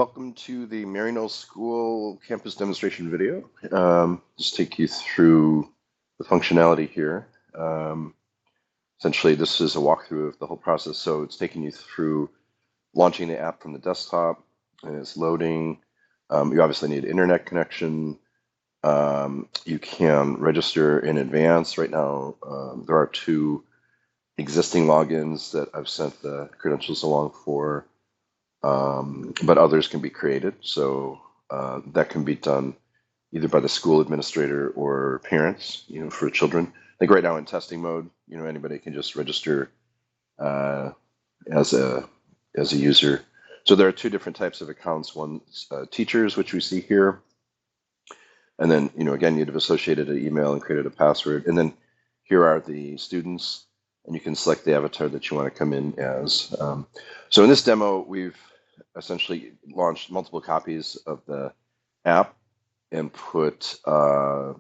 Welcome to the Maryknoll School campus demonstration video. Just take you through the functionality here. Essentially, this is a walkthrough of the whole process. So it's taking you through launching the app from the desktop, and it's loading. You obviously need internet connection. You can register in advance. Right now, there are 2 existing logins that I've sent the credentials along for. But others can be created, so that can be done either by the school administrator or parents, for children. I think right now in testing mode, anybody can just register as a user. So there are 2 different types of accounts. One's teachers, which we see here, and then again you'd have associated an email and created a password, and then here are the students, and you can select the avatar that you want to come in as. So in this demo, we've essentially launched multiple copies of the app and put a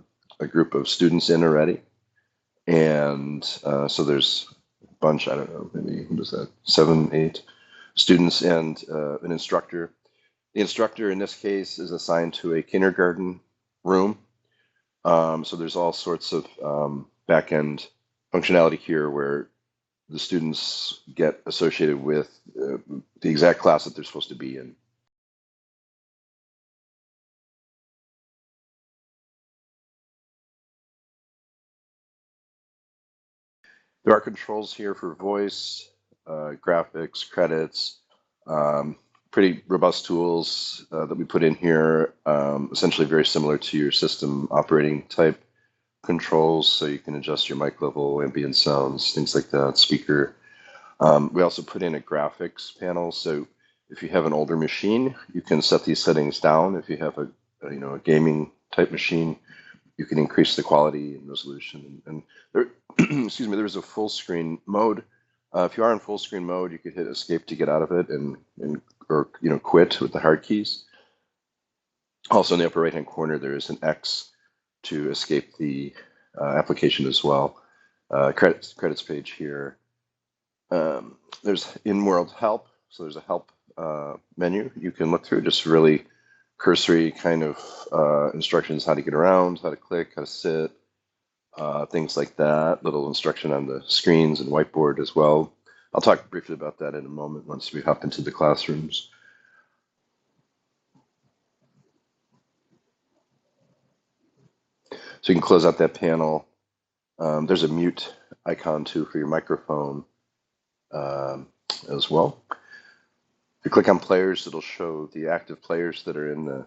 group of students in already. And so there's a bunch, I don't know, maybe, what is that, 7, 8 students and an instructor. The instructor in this case is assigned to a kindergarten room. So there's all sorts of back-end functionality here where the students get associated with the exact class that they're supposed to be in. There are controls here for voice, graphics, credits, pretty robust tools that we put in here, essentially very similar to your system operating type controls, so you can adjust your mic level, ambient sounds, things like that, speaker. We also put in a graphics panel, so if you have an older machine, you can set these settings down. If you have a gaming type machine, you can increase the quality and resolution. And there, excuse me, there's a full screen mode. If you are in full screen mode, you could hit escape to get out of it or quit with the hard keys. Also in the upper right hand corner, there is an X to escape the application as well. Credits page here. There's in-world help, so there's a help menu you can look through, just really cursory kind of instructions, how to get around, how to click, how to sit, things like that. Little instruction on the screens and whiteboard as well. I'll talk briefly about that in a moment once we hop into the classrooms. So you can close out that panel. There's a mute icon too for your microphone as well. If you click on players, it'll show the active players that are in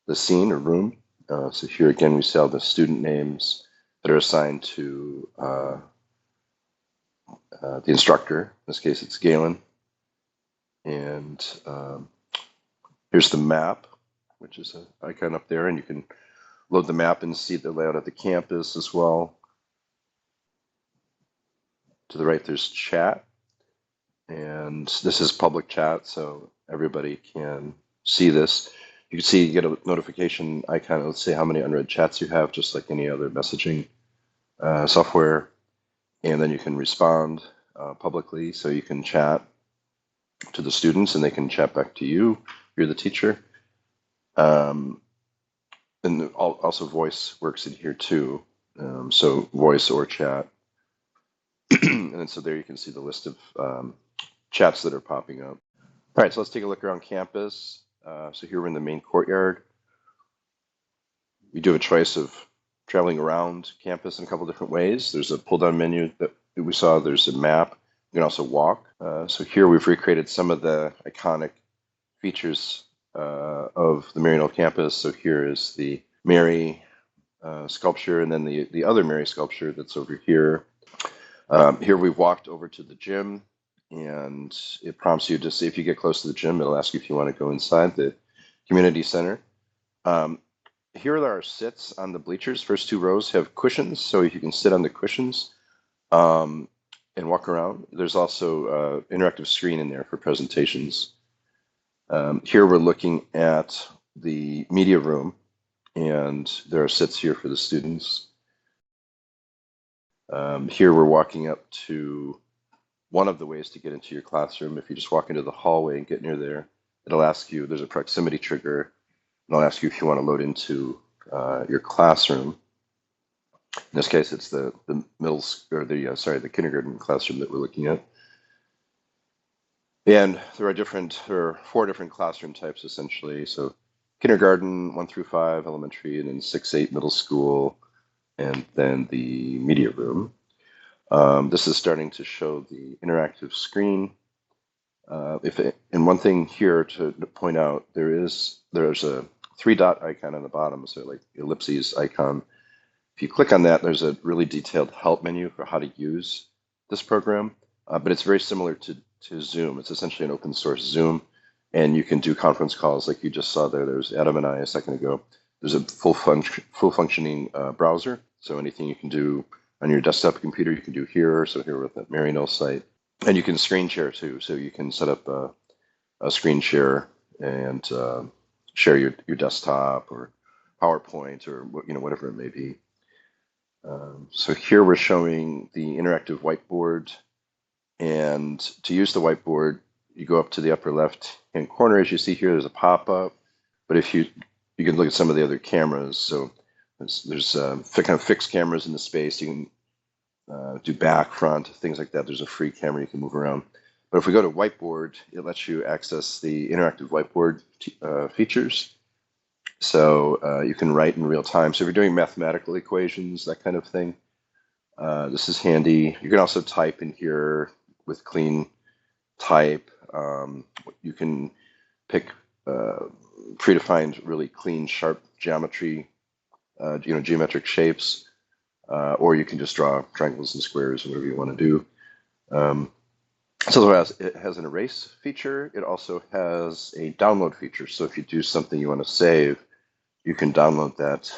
the scene or room. So here again, we see all the student names that are assigned to the instructor. In this case, it's Galen. And here's the map, which is an icon up there, and you can load the map and see the layout of the campus as well. To the right, there's chat. And this is public chat, so everybody can see this. You can see, you get a notification icon. Let's say how many unread chats you have, just like any other messaging software. And then you can respond publicly, so you can chat to the students and they can chat back to you. You're the teacher. And also voice works in here too. So voice or chat. And then so there you can see the list of chats that are popping up. All right, so let's take a look around campus. So here we're in the main courtyard. We do have a choice of traveling around campus in a couple different ways. There's a pull-down menu that we saw. There's a map. You can also walk. So here we've recreated some of the iconic features of the Maryknoll campus. So here is the Mary sculpture, and then the other Mary sculpture that's over here. Here we've walked over to the gym, and it prompts you to see, if you get close to the gym, it'll ask you if you want to go inside the community center. Here are our sits on the bleachers. First 2 rows have cushions, so you can sit on the cushions and walk around. There's also an interactive screen in there for presentations. Here we're looking at the media room, and there are sits here for the students. Here we're walking up to one of the ways to get into your classroom. If you just walk into the hallway and get near there, it'll ask you, there's a proximity trigger, and it'll ask you if you want to load into your classroom. In this case, it's the middle, or the kindergarten classroom that we're looking at. And there are 4 different classroom types essentially. So kindergarten 1 through 5, elementary, and then 6, 8, middle school, and then the media room. This is starting to show the interactive screen. And one thing here to point out, there's a 3-dot icon on the bottom, so like ellipses icon. If you click on that, there's a really detailed help menu for how to use this program, but it's very similar to Zoom. It's essentially an open source Zoom, and you can do conference calls like you just saw there. There's Adam and I a second ago. There's a full functioning browser, so anything you can do on your desktop computer, you can do here. So here with the Maryknoll site, and you can screen share too. So you can set up a screen share and share your desktop or PowerPoint or whatever it may be. So here we're showing the interactive whiteboard, and to use the whiteboard, you go up to the upper left-hand corner. As you see here, there's a pop-up, but if you can look at some of the other cameras. So there's kind of fixed cameras in the space. You can do back, front, things like that. There's a free camera you can move around. But if we go to whiteboard, it lets you access the interactive whiteboard features. So you can write in real time. So if you're doing mathematical equations, that kind of thing, this is handy. You can also type in here with clean type. You can pick predefined, really clean, sharp geometry, geometric shapes, or you can just draw triangles and squares, whatever you want to do. So it has an erase feature. It also has a download feature. So if you do something you want to save, you can download that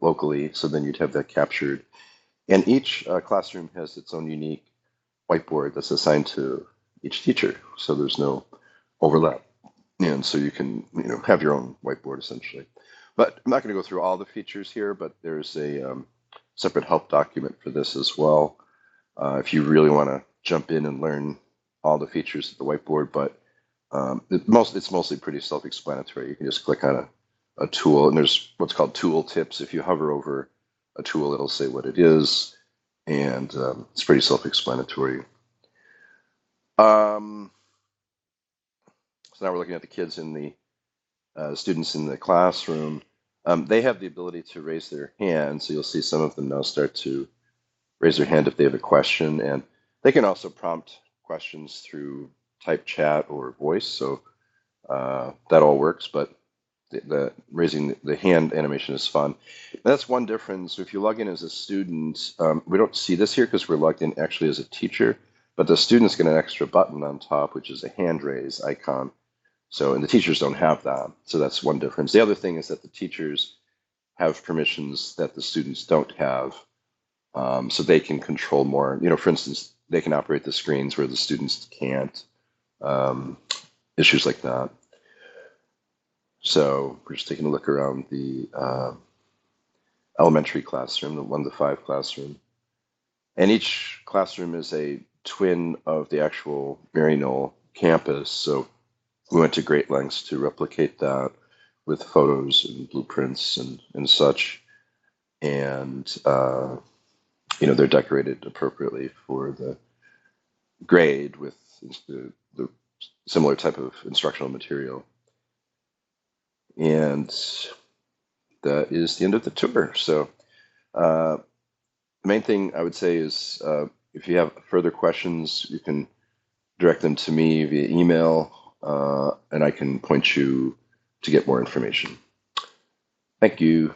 locally, so then you'd have that captured. And each classroom has its own unique whiteboard that's assigned to each teacher, so there's no overlap. And so you can have your own whiteboard essentially. But I'm not going to go through all the features here, but there's a separate help document for this as well. If you really want to jump in and learn all the features of the whiteboard, but it's mostly pretty self-explanatory. You can just click on a tool, and there's what's called tool tips. If you hover over a tool, it'll say what it is, and it's pretty self-explanatory. So now we're looking at the kids in the students in the classroom. They have the ability to raise their hand, so you'll see some of them now start to raise their hand if they have a question, and they can also prompt questions through type chat or voice, so that all works, but the raising the hand animation is fun. And that's one difference. If you log in as a student, we don't see this here because we're logged in actually as a teacher, but the students get an extra button on top, which is a hand raise icon. So, and the teachers don't have that. So that's one difference. The other thing is that the teachers have permissions that the students don't have. So they can control more, for instance, they can operate the screens where the students can't, issues like that. So we're just taking a look around the elementary classroom, the 1 to 5 classroom. And each classroom is a twin of the actual Maryknoll campus. So we went to great lengths to replicate that with photos and blueprints and such. And, they're decorated appropriately for the grade with the similar type of instructional material. And that is the end of the tour. So the main thing I would say is if you have further questions, you can direct them to me via email, and I can point you to get more information. Thank you.